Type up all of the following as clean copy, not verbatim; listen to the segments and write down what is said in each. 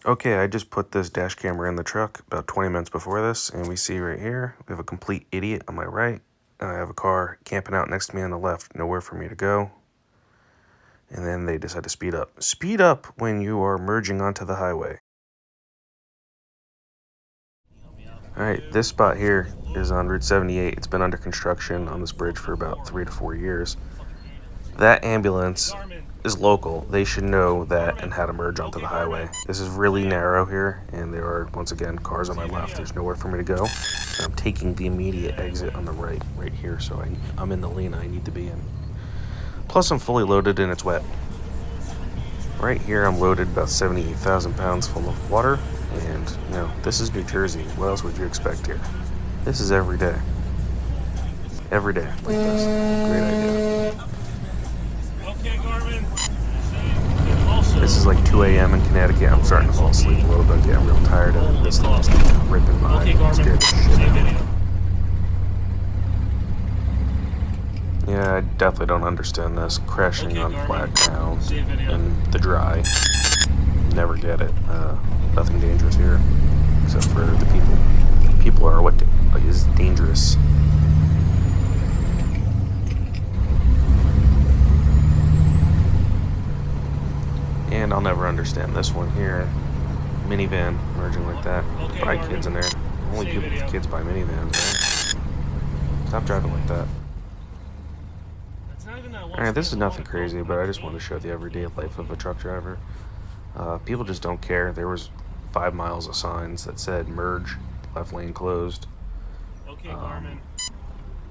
Okay, I just put this dash camera in the truck about 20 minutes before this, and we see right here, we have a complete idiot on my right, and I have a car camping out next to me on the left, nowhere for me to go, and then they decide to speed up. Speed up when you are merging onto the highway. Alright, this spot here is on Route 78. It's been under construction on this bridge for about 3 to 4 years. That ambulance is local. They should know that and how to merge onto the highway. This is really narrow here, and there are, once again, cars on my left. There's nowhere for me to go. And I'm taking the immediate exit on the right here, so I'm in the lane I need to be in. Plus, I'm fully loaded and it's wet. Right here, I'm loaded about 78,000 pounds full of water, and, you know, this is New Jersey. What else would you expect here? This is every day. Every day like this. Great idea. This is like 2 a.m. in Connecticut. I'm starting to fall asleep a little bit, getting real tired of it. This thing just keeps ripping by. Scared the shit out of me. Yeah, I definitely don't understand this. Crashing on flat ground and the dry. Never get it. Nothing dangerous here, except for the people. People are what is dangerous. And I'll never understand this one here. Minivan merging like that. Buy kids in there. Only people with kids buy minivans, right? Stop driving like that. Alright, this is nothing crazy, but I just want to show the everyday life of a truck driver. People just don't care. There was 5 miles of signs that said merge, left lane closed.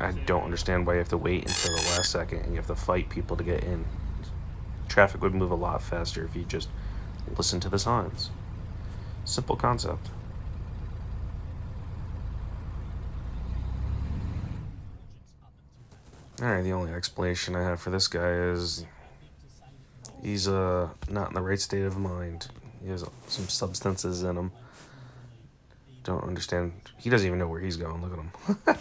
I don't understand why you have to wait until the last second and you have to fight people to get in. Traffic would move a lot faster if you just listen to the signs. Simple concept. Alright, the only explanation I have for this guy is he's not in the right state of mind. He has some substances in him. Don't understand. He doesn't even know where he's going. Look at him.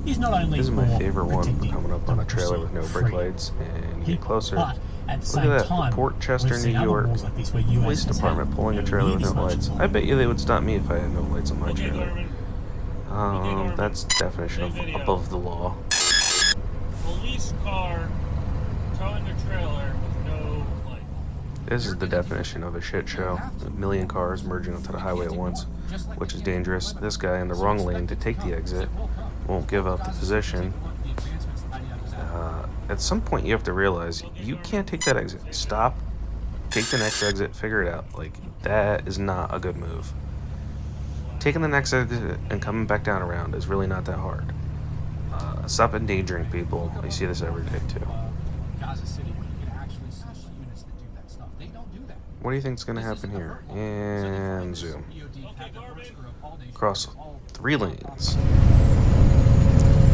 He's not only this is my favorite one, coming up on a trailer with no brake lights, and you get closer. Look at that, Port Chester, New York, police department pulling a trailer with no lights. I bet you they would stop me if I had no lights on my trailer. That's definition of above the law. Police car towing a trailer with no lights. This is the definition of a shit show. A million cars merging onto the highway at once, which is dangerous. This guy in the wrong lane to take the exit won't give up the position. At some point you have to realize you can't take that exit. Stop, take the next exit, figure it out. Like, that is not a good move. Taking the next exit and coming back down around is really not that hard. Stop endangering people. I see this every day too. What do you think is going to happen here? And zoom. Across 3 lanes.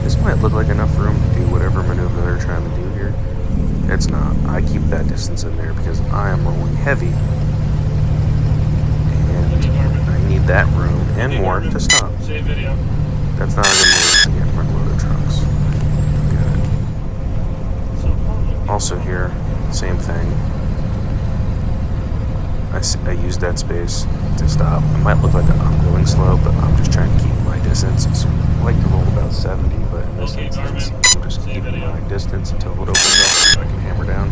This might look like enough room to do whatever maneuver they're trying to do here. It's not. I keep that distance in there because I am rolling heavy. And I need that room and more to stop. That's not a good move to get front loaded trucks. Got it. Also here, same thing. I use that space to stop. It might look like I'm going slow, but I'm just trying to keep my distance. It's like to roll about 70, but in this instance, I'm just keeping my distance until it opens up so I can hammer down.